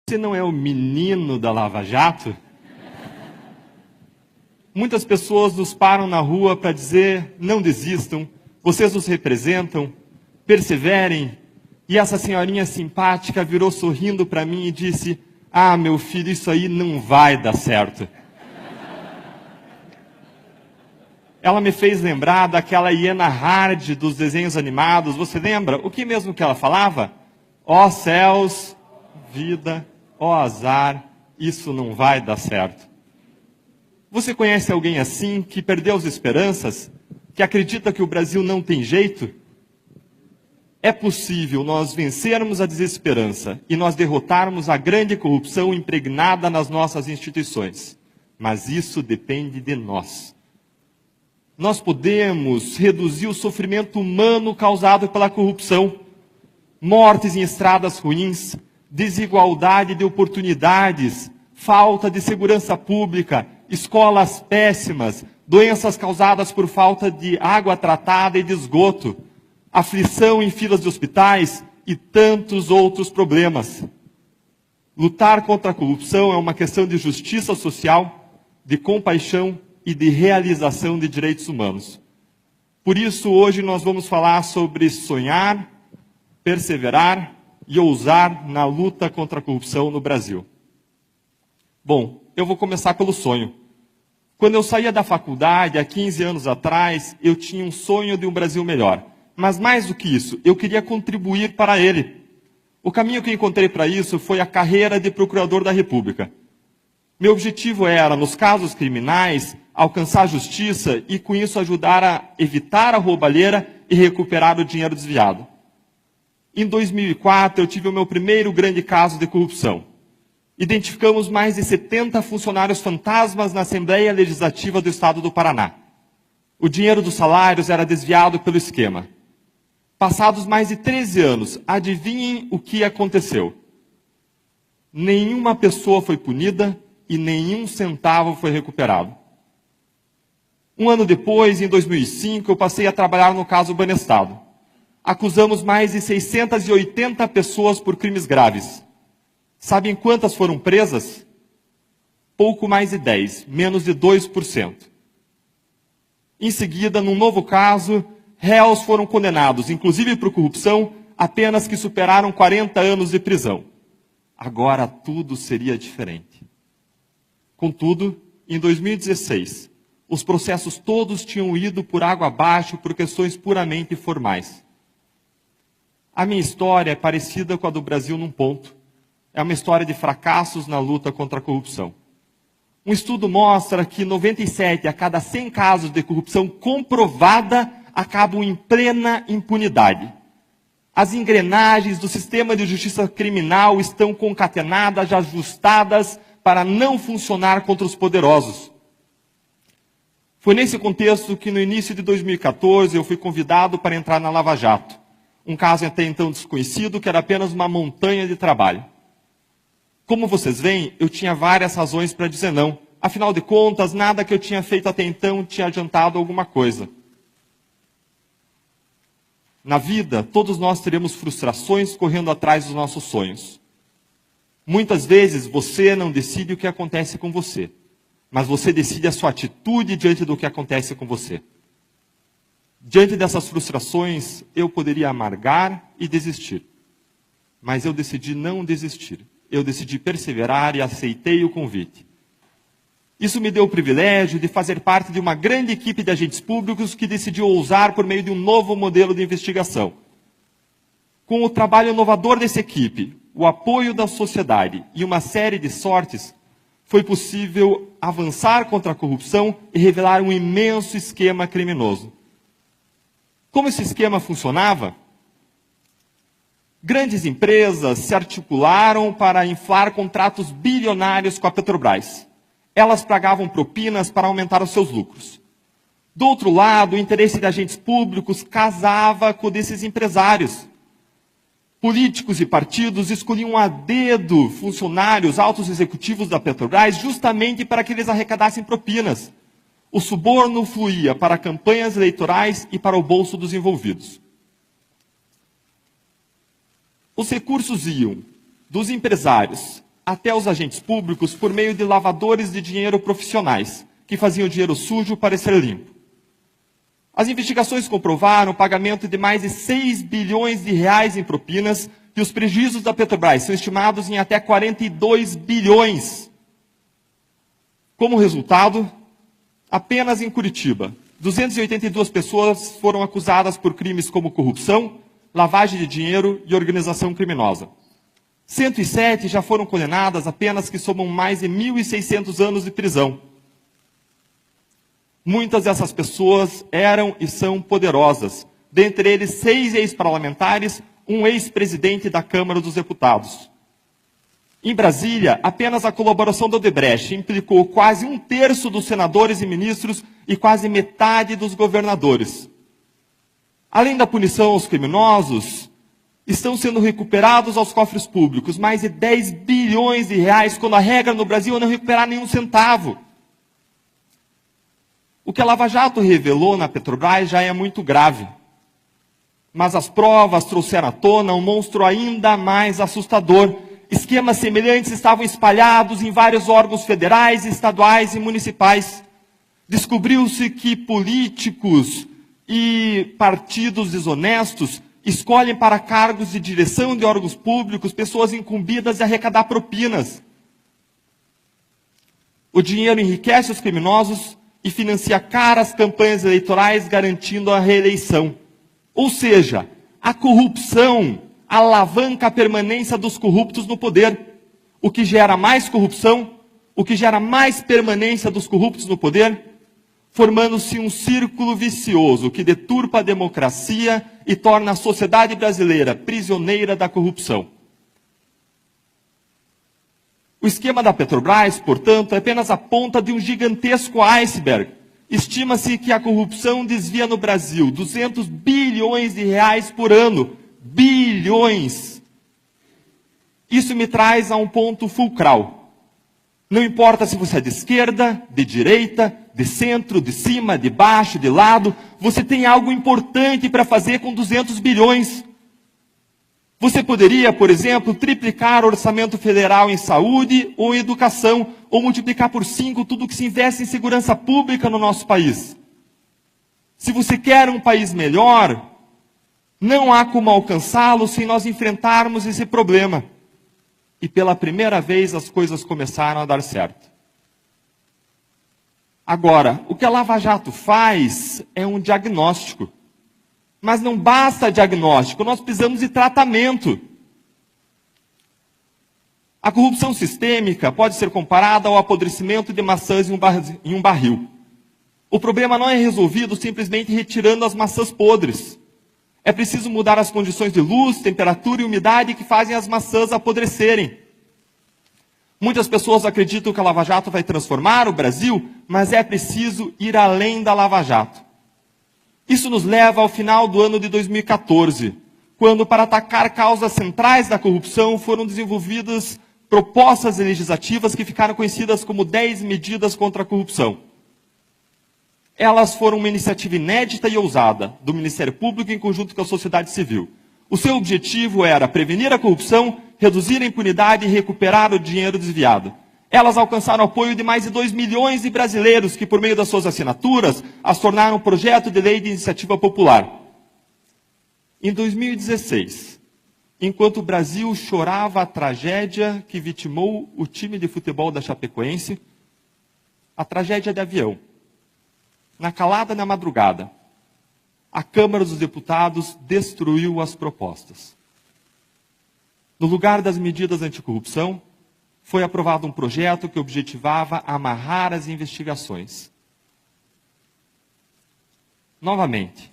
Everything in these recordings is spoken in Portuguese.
Você não é o menino da Lava Jato? Muitas pessoas nos param na rua para dizer, não desistam, vocês nos representam, perseverem. E essa senhorinha simpática virou sorrindo para mim e disse, ah, meu filho, isso aí não vai dar certo. Ela me fez lembrar daquela hiena Hard dos desenhos animados, você lembra? O que mesmo que ela falava? Ó céus, vida, ó azar, isso não vai dar certo. Você conhece alguém assim, que perdeu as esperanças, que acredita que o Brasil não tem jeito? É possível nós vencermos a desesperança e nós derrotarmos a grande corrupção impregnada nas nossas instituições. Mas isso depende de nós. Nós podemos reduzir o sofrimento humano causado pela corrupção, mortes em estradas ruins, desigualdade de oportunidades, falta de segurança pública, escolas péssimas, doenças causadas por falta de água tratada e de esgoto, aflição em filas de hospitais e tantos outros problemas. Lutar contra a corrupção é uma questão de justiça social, de compaixão e de realização de direitos humanos. Por isso, hoje nós vamos falar sobre sonhar, perseverar e ousar na luta contra a corrupção no Brasil. Bom, eu vou começar pelo sonho. Quando eu saía da faculdade, há 15 anos atrás, eu tinha um sonho de um Brasil melhor. Mas mais do que isso, eu queria contribuir para ele. O caminho que eu encontrei para isso foi a carreira de procurador da República. Meu objetivo era, nos casos criminais, alcançar a justiça e, com isso, ajudar a evitar a roubalheira e recuperar o dinheiro desviado. Em 2004, eu tive o meu primeiro grande caso de corrupção. Identificamos mais de 70 funcionários fantasmas na Assembleia Legislativa do Estado do Paraná. O dinheiro dos salários era desviado pelo esquema. Passados mais de 13 anos, adivinhem o que aconteceu? Nenhuma pessoa foi punida e nenhum centavo foi recuperado. Um ano depois, em 2005, eu passei a trabalhar no caso Banestado. Acusamos mais de 680 pessoas por crimes graves. Sabem quantas foram presas? Pouco mais de 10, menos de 2%. Em seguida, num novo caso, réus foram condenados, inclusive por corrupção, a penas que superaram 40 anos de prisão. Agora tudo seria diferente. Contudo, em 2016, os processos todos tinham ido por água abaixo por questões puramente formais. A minha história é parecida com a do Brasil num ponto. É uma história de fracassos na luta contra a corrupção. Um estudo mostra que 97 a cada 100 casos de corrupção comprovada acabam em plena impunidade. As engrenagens do sistema de justiça criminal estão concatenadas, ajustadas para não funcionar contra os poderosos. Foi nesse contexto que no início de 2014 eu fui convidado para entrar na Lava Jato. Um caso até então desconhecido, que era apenas uma montanha de trabalho. Como vocês veem, eu tinha várias razões para dizer não. Afinal de contas, nada que eu tinha feito até então tinha adiantado alguma coisa. Na vida, todos nós teremos frustrações correndo atrás dos nossos sonhos. Muitas vezes você não decide o que acontece com você, mas você decide a sua atitude diante do que acontece com você. Diante dessas frustrações, eu poderia amargar e desistir. Mas eu decidi não desistir. Eu decidi perseverar e aceitei o convite. Isso me deu o privilégio de fazer parte de uma grande equipe de agentes públicos que decidiu ousar por meio de um novo modelo de investigação. Com o trabalho inovador dessa equipe, o apoio da sociedade e uma série de sortes, foi possível avançar contra a corrupção e revelar um imenso esquema criminoso. Como esse esquema funcionava? Grandes empresas se articularam para inflar contratos bilionários com a Petrobras. Elas pagavam propinas para aumentar os seus lucros. Do outro lado, o interesse de agentes públicos casava com o desses empresários. Políticos e partidos escolhiam a dedo funcionários, altos executivos da Petrobras, justamente para que eles arrecadassem propinas. O suborno fluía para campanhas eleitorais e para o bolso dos envolvidos. Os recursos iam dos empresários até os agentes públicos por meio de lavadores de dinheiro profissionais, que faziam o dinheiro sujo parecer limpo. As investigações comprovaram o pagamento de mais de 6 bilhões de reais em propinas e os prejuízos da Petrobras são estimados em até 42 bilhões. Como resultado, apenas em Curitiba, 282 pessoas foram acusadas por crimes como corrupção, lavagem de dinheiro e organização criminosa. 107 já foram condenadas a penas que somam mais de 1.600 anos de prisão. Muitas dessas pessoas eram e são poderosas, dentre eles 6 ex-parlamentares, um ex-presidente da Câmara dos Deputados. Em Brasília, apenas a colaboração da Odebrecht implicou quase 1/3 dos senadores e ministros e quase metade dos governadores. Além da punição aos criminosos, estão sendo recuperados aos cofres públicos mais de 10 bilhões de reais, quando a regra no Brasil é não recuperar nenhum centavo. O que a Lava Jato revelou na Petrobras já é muito grave. Mas as provas trouxeram à tona um monstro ainda mais assustador. Esquemas semelhantes estavam espalhados em vários órgãos federais, estaduais e municipais. Descobriu-se que políticos e partidos desonestos escolhem para cargos de direção de órgãos públicos pessoas incumbidas de arrecadar propinas. O dinheiro enriquece os criminosos e financia caras campanhas eleitorais garantindo a reeleição. Ou seja, a corrupção alavanca a permanência dos corruptos no poder, o que gera mais corrupção, o que gera mais permanência dos corruptos no poder, formando-se um círculo vicioso que deturpa a democracia e torna a sociedade brasileira prisioneira da corrupção. O esquema da Petrobras, portanto, é apenas a ponta de um gigantesco iceberg. Estima-se que a corrupção desvia no Brasil 200 bilhões de reais por ano. Bilhões! Isso me traz a um ponto fulcral. Não importa se você é de esquerda, de direita, de centro, de cima, de baixo, de lado, você tem algo importante para fazer com 200 bilhões. Você poderia, por exemplo, triplicar o orçamento federal em saúde ou em educação, ou multiplicar por 5 tudo que se investe em segurança pública no nosso país. Se você quer um país melhor, não há como alcançá-lo sem nós enfrentarmos esse problema. E pela primeira vez as coisas começaram a dar certo. Agora, o que a Lava Jato faz é um diagnóstico. Mas não basta diagnóstico, nós precisamos de tratamento. A corrupção sistêmica pode ser comparada ao apodrecimento de maçãs em um barril. O problema não é resolvido simplesmente retirando as maçãs podres. É preciso mudar as condições de luz, temperatura e umidade que fazem as maçãs apodrecerem. Muitas pessoas acreditam que a Lava Jato vai transformar o Brasil, mas é preciso ir além da Lava Jato. Isso nos leva ao final do ano de 2014, quando, para atacar causas centrais da corrupção, foram desenvolvidas propostas legislativas que ficaram conhecidas como 10 medidas contra a corrupção. Elas foram uma iniciativa inédita e ousada do Ministério Público em conjunto com a sociedade civil. O seu objetivo era prevenir a corrupção, reduzir a impunidade e recuperar o dinheiro desviado. Elas alcançaram o apoio de mais de 2 milhões de brasileiros que, por meio das suas assinaturas, as tornaram um projeto de lei de iniciativa popular. Em 2016, enquanto o Brasil chorava a tragédia que vitimou o time de futebol da Chapecoense, a tragédia de avião, na calada da madrugada, a Câmara dos Deputados destruiu as propostas. No lugar das medidas anticorrupção, foi aprovado um projeto que objetivava amarrar as investigações. Novamente,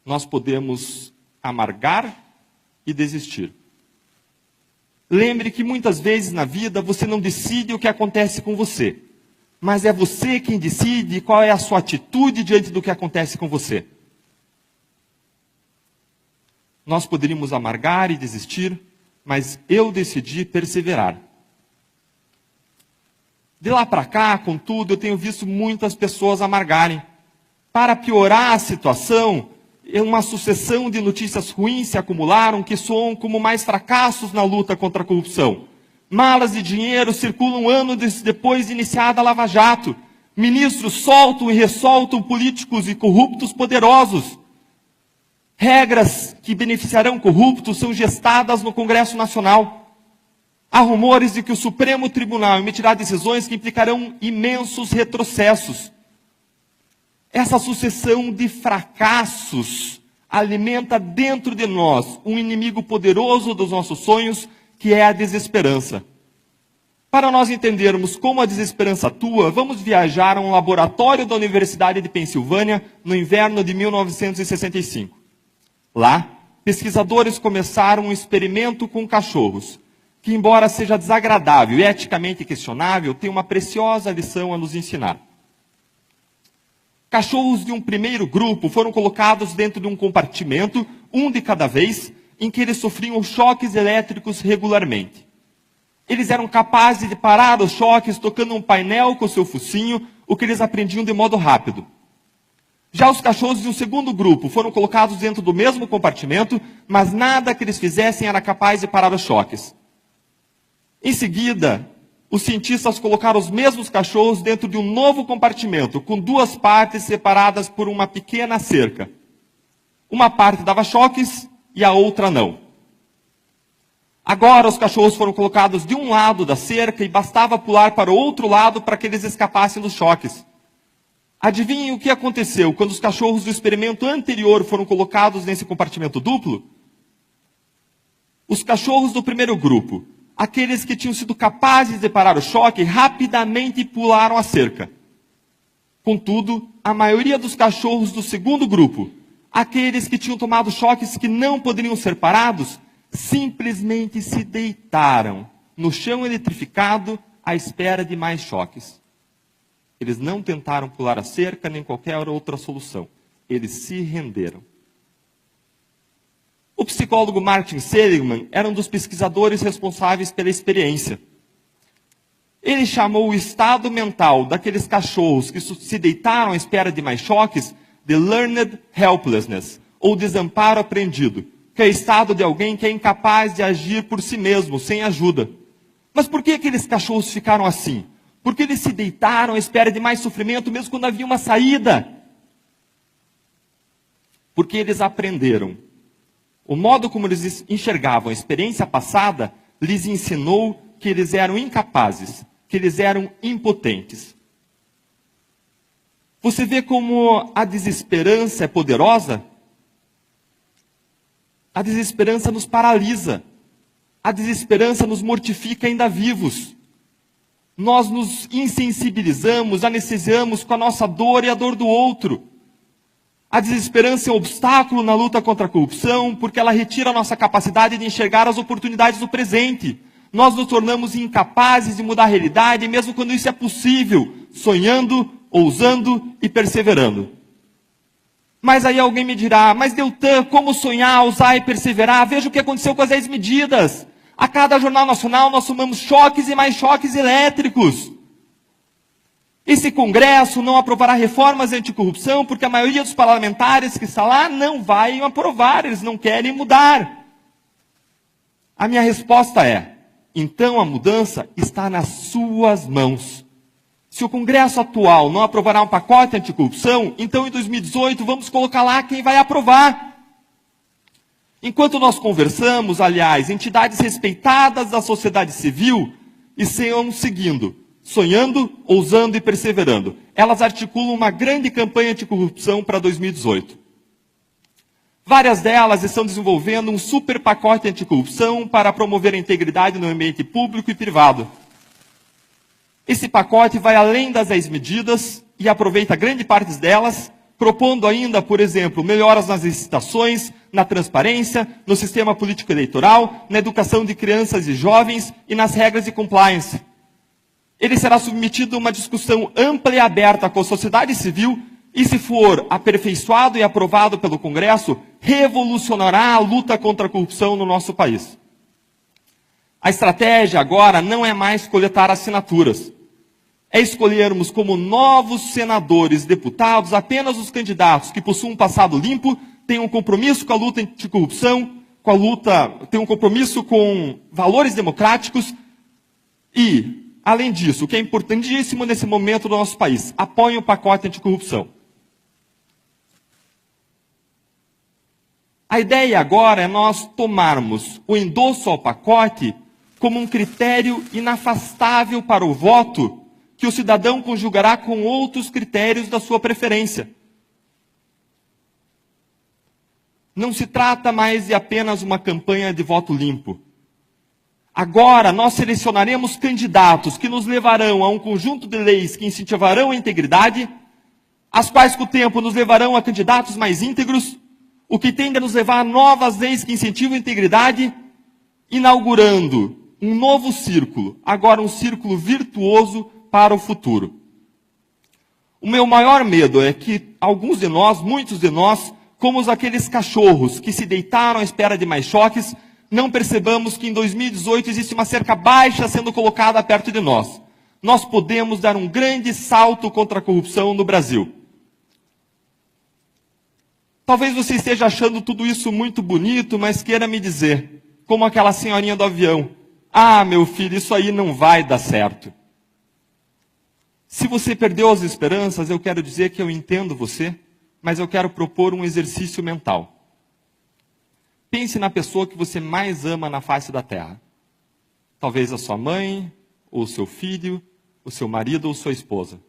nós podemos amargar e desistir. Lembre que muitas vezes na vida você não decide o que acontece com você, mas é você quem decide qual é a sua atitude diante do que acontece com você. Nós poderíamos amargar e desistir, mas eu decidi perseverar. De lá para cá, contudo, eu tenho visto muitas pessoas amargarem. Para piorar a situação, uma sucessão de notícias ruins se acumularam que soam como mais fracassos na luta contra a corrupção. Malas de dinheiro circulam anos depois de iniciada a Lava Jato. Ministros soltam e ressoltam políticos e corruptos poderosos. Regras que beneficiarão corruptos são gestadas no Congresso Nacional. Há rumores de que o Supremo Tribunal emitirá decisões que implicarão imensos retrocessos. Essa sucessão de fracassos alimenta dentro de nós um inimigo poderoso dos nossos sonhos, que é a desesperança. Para nós entendermos como a desesperança atua, vamos viajar a um laboratório da Universidade de Pensilvânia no inverno de 1965. Lá, pesquisadores começaram um experimento com cachorros, que, embora seja desagradável e eticamente questionável, tem uma preciosa lição a nos ensinar. Cachorros de um primeiro grupo foram colocados dentro de um compartimento, um de cada vez, em que eles sofriam choques elétricos regularmente. Eles eram capazes de parar os choques tocando um painel com seu focinho, o que eles aprendiam de modo rápido. Já os cachorros de um segundo grupo foram colocados dentro do mesmo compartimento, mas nada que eles fizessem era capaz de parar os choques. Em seguida, os cientistas colocaram os mesmos cachorros dentro de um novo compartimento, com duas partes separadas por uma pequena cerca. Uma parte dava choques e a outra não. Agora os cachorros foram colocados de um lado da cerca e bastava pular para o outro lado para que eles escapassem dos choques. Adivinhem o que aconteceu quando os cachorros do experimento anterior foram colocados nesse compartimento duplo? Os cachorros do primeiro grupo, aqueles que tinham sido capazes de parar o choque, rapidamente pularam a cerca. Contudo, a maioria dos cachorros do segundo grupo, aqueles que tinham tomado choques que não poderiam ser parados, simplesmente se deitaram no chão eletrificado à espera de mais choques. Eles não tentaram pular a cerca nem qualquer outra solução. Eles se renderam. O psicólogo Martin Seligman era um dos pesquisadores responsáveis pela experiência. Ele chamou o estado mental daqueles cachorros que se deitaram à espera de mais choques de learned helplessness, ou desamparo aprendido, que é o estado de alguém que é incapaz de agir por si mesmo, sem ajuda. Mas por que aqueles cachorros ficaram assim? Porque eles se deitaram à espera de mais sofrimento, mesmo quando havia uma saída. Porque eles aprenderam. O modo como eles enxergavam a experiência passada lhes ensinou que eles eram incapazes, que eles eram impotentes. Você vê como a desesperança é poderosa? A desesperança nos paralisa. A desesperança nos mortifica ainda vivos. Nós nos insensibilizamos, anestesiamos com a nossa dor e a dor do outro. A desesperança é um obstáculo na luta contra a corrupção, porque ela retira a nossa capacidade de enxergar as oportunidades do presente. Nós nos tornamos incapazes de mudar a realidade, mesmo quando isso é possível, sonhando, ousando e perseverando. Mas aí alguém me dirá, mas Deltan, como sonhar, ousar e perseverar? Veja o que aconteceu com as 10 medidas. A cada jornal nacional nós tomamos choques e mais choques elétricos. Esse Congresso não aprovará reformas anticorrupção porque a maioria dos parlamentares que está lá não vai aprovar, eles não querem mudar. A minha resposta é, então a mudança está nas suas mãos. Se o Congresso atual não aprovará um pacote anticorrupção, então em 2018 vamos colocar lá quem vai aprovar. Enquanto nós conversamos, aliás, entidades respeitadas da sociedade civil estão seguindo, sonhando, ousando e perseverando. Elas articulam uma grande campanha anticorrupção para 2018. Várias delas estão desenvolvendo um super pacote anticorrupção para promover a integridade no ambiente público e privado. Esse pacote vai além das 10 medidas e aproveita grande parte delas, propondo ainda, por exemplo, melhoras nas licitações, na transparência, no sistema político eleitoral, na educação de crianças e jovens e nas regras de compliance. Ele será submetido a uma discussão ampla e aberta com a sociedade civil e, se for aperfeiçoado e aprovado pelo Congresso, revolucionará a luta contra a corrupção no nosso país. A estratégia agora não é mais coletar assinaturas. É escolhermos como novos senadores e deputados apenas os candidatos que possuam um passado limpo, têm um compromisso com a luta anticorrupção, têm um compromisso com valores democráticos, E, além disso, o que é importantíssimo nesse momento do nosso país, apoiem o pacote anticorrupção. A ideia agora é nós tomarmos o endosso ao pacote como um critério inafastável para o voto que o cidadão conjugará com outros critérios da sua preferência. Não se trata mais de apenas uma campanha de voto limpo. Agora nós selecionaremos candidatos que nos levarão a um conjunto de leis que incentivarão a integridade, as quais com o tempo nos levarão a candidatos mais íntegros, o que tende a nos levar a novas leis que incentivam a integridade, inaugurando um novo círculo, agora um círculo virtuoso para o futuro. O meu maior medo é que alguns de nós, muitos de nós, como aqueles cachorros que se deitaram à espera de mais choques, não percebamos que em 2018 existe uma cerca baixa sendo colocada perto de nós. Nós podemos dar um grande salto contra a corrupção no Brasil. Talvez você esteja achando tudo isso muito bonito, mas queira me dizer, como aquela senhorinha do avião, ah, meu filho, isso aí não vai dar certo. Se você perdeu as esperanças, eu quero dizer que eu entendo você, mas eu quero propor um exercício mental. Pense na pessoa que você mais ama na face da terra. Talvez a sua mãe, ou o seu filho, o seu marido ou sua esposa.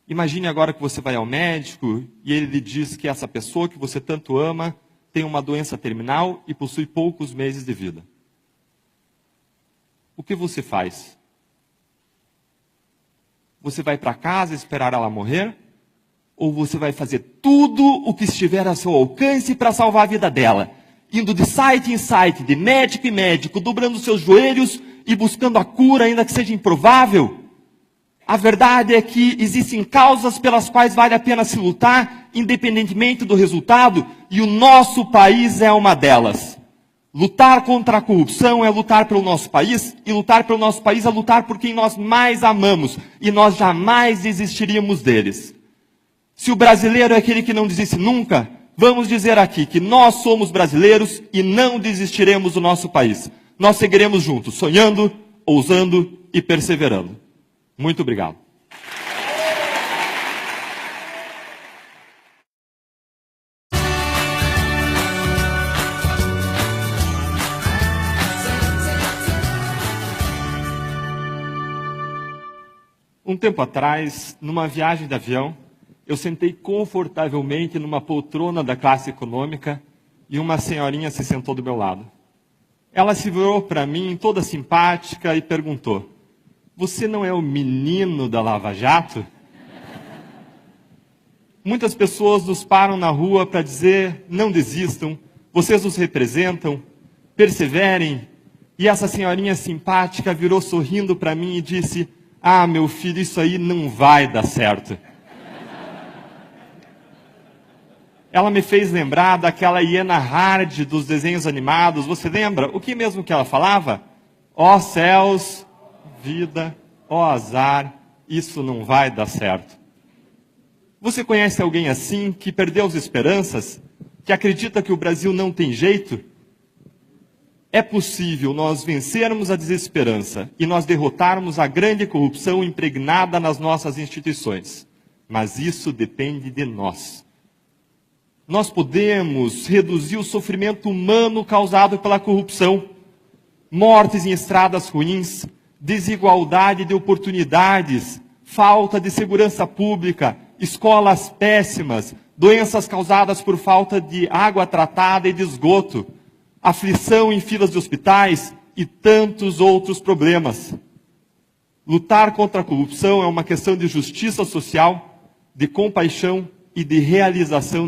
Imagine agora que você vai ao médico e ele lhe diz que essa pessoa que você tanto ama tem uma doença terminal e possui poucos meses de vida. O que você faz? Você vai para casa esperar ela morrer? Ou você vai fazer tudo o que estiver a seu alcance para salvar a vida dela? Indo de site em site, de médico em médico, dobrando seus joelhos e buscando a cura, ainda que seja improvável? A verdade é que existem causas pelas quais vale a pena se lutar, independentemente do resultado, e o nosso país é uma delas. Lutar contra a corrupção é lutar pelo nosso país, e lutar pelo nosso país é lutar por quem nós mais amamos, e nós jamais desistiríamos deles. Se o brasileiro é aquele que não desiste nunca, vamos dizer aqui que nós somos brasileiros e não desistiremos do nosso país. Nós seguiremos juntos, sonhando, ousando e perseverando. Muito obrigado. Um tempo atrás, numa viagem de avião, eu sentei confortavelmente numa poltrona da classe econômica e uma senhorinha se sentou do meu lado. Ela se virou para mim toda simpática e perguntou, você não é o menino da Lava Jato? Muitas pessoas nos param na rua para dizer, não desistam, vocês nos representam, perseverem. E essa senhorinha simpática virou sorrindo para mim e disse, ah, meu filho, isso aí não vai dar certo. Ela me fez lembrar daquela hiena Hard dos desenhos animados. Você lembra? O que mesmo que ela falava? Ó céus, vida, ó azar, isso não vai dar certo. Você conhece alguém assim, que perdeu as esperanças? Que acredita que o Brasil não tem jeito? É possível nós vencermos a desesperança e nós derrotarmos a grande corrupção impregnada nas nossas instituições. Mas isso depende de nós. Nós podemos reduzir o sofrimento humano causado pela corrupção, mortes em estradas ruins, desigualdade de oportunidades, falta de segurança pública, escolas péssimas, doenças causadas por falta de água tratada e de esgoto, aflição em filas de hospitais e tantos outros problemas. Lutar contra a corrupção é uma questão de justiça social, de compaixão e de realização